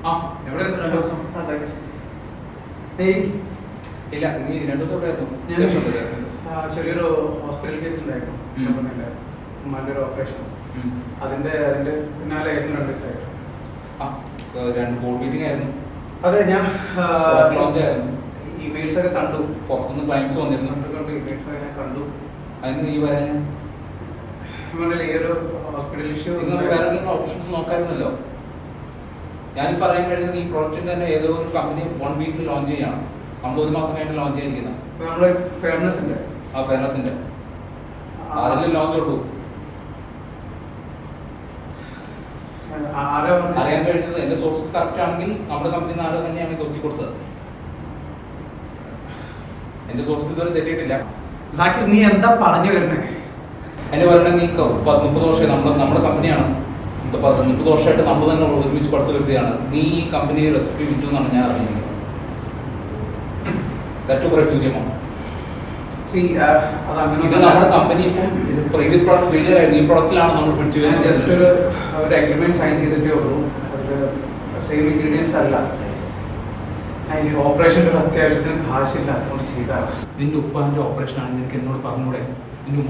എവിടെ 2 ദിവസം? ഇല്ല, നീ 2 ദിവസം എവിടെയായിരുന്നു? ചെറിയൊരു ഹോസ്പിറ്റൽ കേസ് ഉണ്ടായിരുന്നു. ഉമ്മാന്റെ ഒരു ഓപ്പറേഷൻ. അതിന്റെ പിന്നാലെ 2 ദിവസമായിട്ട്. ബോർഡ് മീറ്റിംഗ് ആയിരുന്നു. അതെ, ഞാൻ ലോഞ്ച് ആയിരുന്നു. ഇമെയിൽസ് ഒക്കെ കണ്ടു. പുറത്തുനിന്ന് ക്ലയൻസ് വന്നിരുന്നു. ഇമെയിൽസ് ഒക്കെ കണ്ടു. അതിന് ഈ വരാൻ ഈ ഒരു ഹോസ്പിറ്റൽ ഇഷ്യൂ വേറെ ഓപ്ഷൻസ് നോക്കാമായിരുന്നല്ലോ. ഞാൻ പറയാൻ കഴിയുന്നത് ഈ പ്രോഡക്റ്റിന്റെ തന്നെ ഏതോ ഒരു കമ്പനി 1 വീക്കിൽ ലോഞ്ച് ചെയ്യണം. നമ്മൾ 1 മാസം കഴിഞ്ഞിട്ട് ലോഞ്ച് ചെയ്തിരിക്കുന്നത്. നമ്മള് ഫെയർനെസിന്റെ അതിൽ ലോഞ്ച് ഉള്ളൂ. അറിയാൻ കഴിയുന്നത് എന്റെ സോഴ്സസ് കറക്റ്റ് ആണെങ്കിൽ നമ്മുടെ കമ്പനി നാളെ തന്നെയാണ് തൊറ്റി കൊടുത്തത്. എന്റെ സോഴ്സ് ഇതുവരെ തെറ്റിയിട്ടില്ല. സാക്കിർ, നീ എന്താ പറഞ്ഞു വരുന്നേ? എന്നെ പറയണ നീ 30 വർഷം നമ്മുടെ കമ്പനിയാണ്. 30 വർഷമായിട്ട് നമ്മൾ തന്നെ ഒരുമിച്ച് പടുത്തു വരുത്തിയാണ്. നീ ഈ കമ്പനി റെസിപ്പി വിറ്റു എന്നാണ് ഞാൻ അറിഞ്ഞിരിക്കുന്നത്. ഇത് നമ്മുടെ കമ്പനി ഇപ്പം പ്രീവിയസ് പ്രോഡക്റ്റ് ഫെയിലിയർ ആയിരുന്നു. ഈ പ്രോഡക്റ്റിലാണ് നമ്മൾ പിടിച്ചു വരുന്നത്. ജസ്റ്റ് ഒരു അഗ്രിമെന്റ് സൈൻ ചെയ്തിട്ടേ ഉള്ളൂ. സെയിം ഇൻഗ്രീഡിയൻസ് അല്ല. ഓപ്പറേഷൻ അത്യാവശ്യത്തിന് കാശില്ല, അതുകൊണ്ട് ചെയ്താണ്. നിന്റെ ഉപ്പാന്റെ ഓപ്പറേഷൻ ആണ് നിനക്ക് എന്നോട് പറഞ്ഞൂടെ? നിന്റെ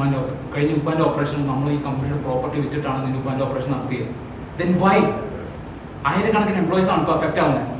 കഴിഞ്ഞ ഉപ്പാന്റെ ഓപ്പറേഷൻ നമ്മൾ ഈ കമ്പനിയുടെ പ്രോപ്പർട്ടി വിറ്റിട്ടാണ് നിന്റെ ഉപ്പാന്റെ ഓപ്പറേഷൻ നടത്തിയത്. Then Y? 1000 കണക്കിന് എംപ്ലോയീസ് ആണ് ഇപ്പോൾ അഫക്റ്റ് ആവുന്നത്.